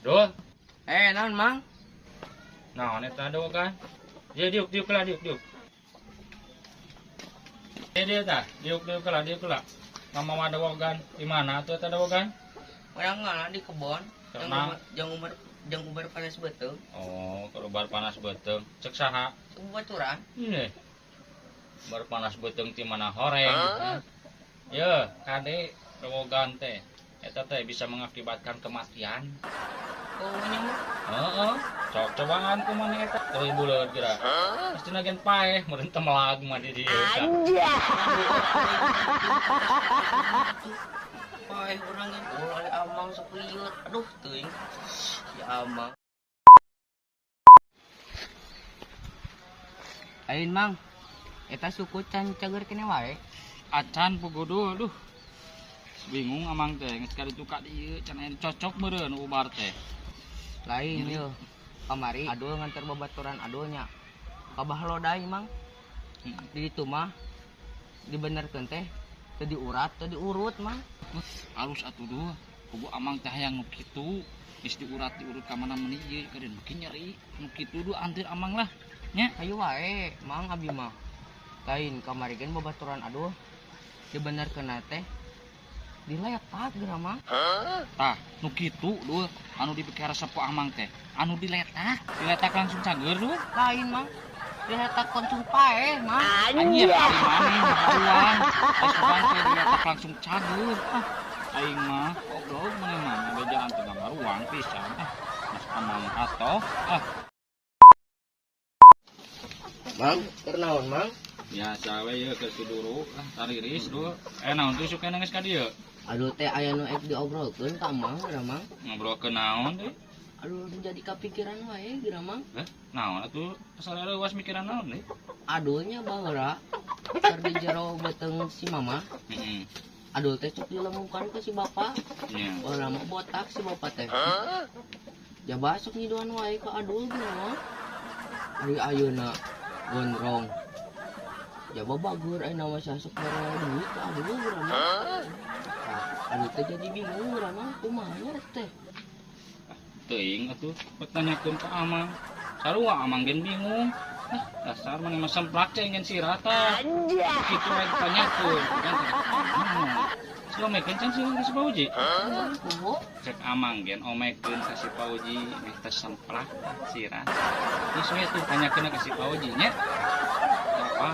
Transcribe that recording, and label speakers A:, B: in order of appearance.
A: Duh.
B: Naon mang?
A: Nah, eta do kan. Diuk lah. Dia tah, diuk lah. Mama ada wogan. Di mana tuh eta wogan?
B: Orang ngalah di kebon.
A: Tenang.
B: Jang ubar panas betul.
A: Oh, kerubar panas beteung. Cek saha?
B: Baturan.
A: Ini. Bar panas beteung ti mana horeng. Ya, kade wogan teh. Eta teh bisa mengakibatkan kematian.
B: Oh, nyamuk.
A: Heeh. Cok cobaan ku maneh eta. Teu buleud geura. Pasti nagen paeh meureun teu melag mah di dieu.
B: Paeh urang ge ulah amang sapeuyeut. Aduh, teuing. Ya amang. Ain mang. Eta suku can cager kene wae.
A: Acan pugudu, aduh. Bingung amang teh geus ka ditukak dieu can aya cocok meureun ubar teh.
B: Lain yeuh. Kamari adul nganter babaturan adulnya. Kabah lodai mang. Di ditu mah dibenerkeun teh teu diurat teu diurut mang.
A: Alus atuh duh. Kubu amang teh hayang nu kitu. Geus diurut ka mana meuni ieu kaden makin nyeri. Nu kitu duh antir amang lah. Nya.
B: Hayu wae mang abi mah. Lain kamari gen babaturan adul dibenerkeun teh diletak geura mang.
A: Tah, nu kitu duh anu dipikir resep ku amang teh. Anu diletak langsung cager duh.
B: Lain mang diletak konsum paeh mang.
A: Anjir, ari maneh haruang. Asupan teh diletak langsung cager. Aing mah goblok maneh mah bejaan teu ngamaruang pisan. Mas amang atoh.
B: Mang, keur naon mang?
A: Biasa we ieu keur siduru tariris duh. Naon tuh suka nangis ka dieu?
B: Aduh teh aya nu ek diobrolkeun ka mang geura mang.
A: Ngobrolkeun naon teh?
B: Aduh jadi kepikiran wae geura mang.
A: Naon atuh kasar leuwas mikiran naon deui?
B: Adulnya baheula keur di jero beuteung si mama.
A: Heeh.
B: Adul teh cuk dilemukan ke si bapa.
A: Nya.
B: Baheula mah botak si bapa teh. Jaba sok ngiduan wae ka adul geura mah. Ari ayeuna gondrong. Jaba bagur ayeuna mah sasok mere duit ka adul geura mah. Adul teh jadi bingung geura mah kumaha teh.
A: Teuing atuh pertanyakeun ka amang. Sarua amang gen bingung. Dasar maneh mah semplak cai ngen sirata. Kitu ae ditanyakeun. Slomekeun can sieun ka si Pauji.
B: Kumaha?
A: Cek amang gen omekeun ka si Pauji meh teh semplak sirat. Geus we tuh tanyakeun ka si Pauji nya. Apa?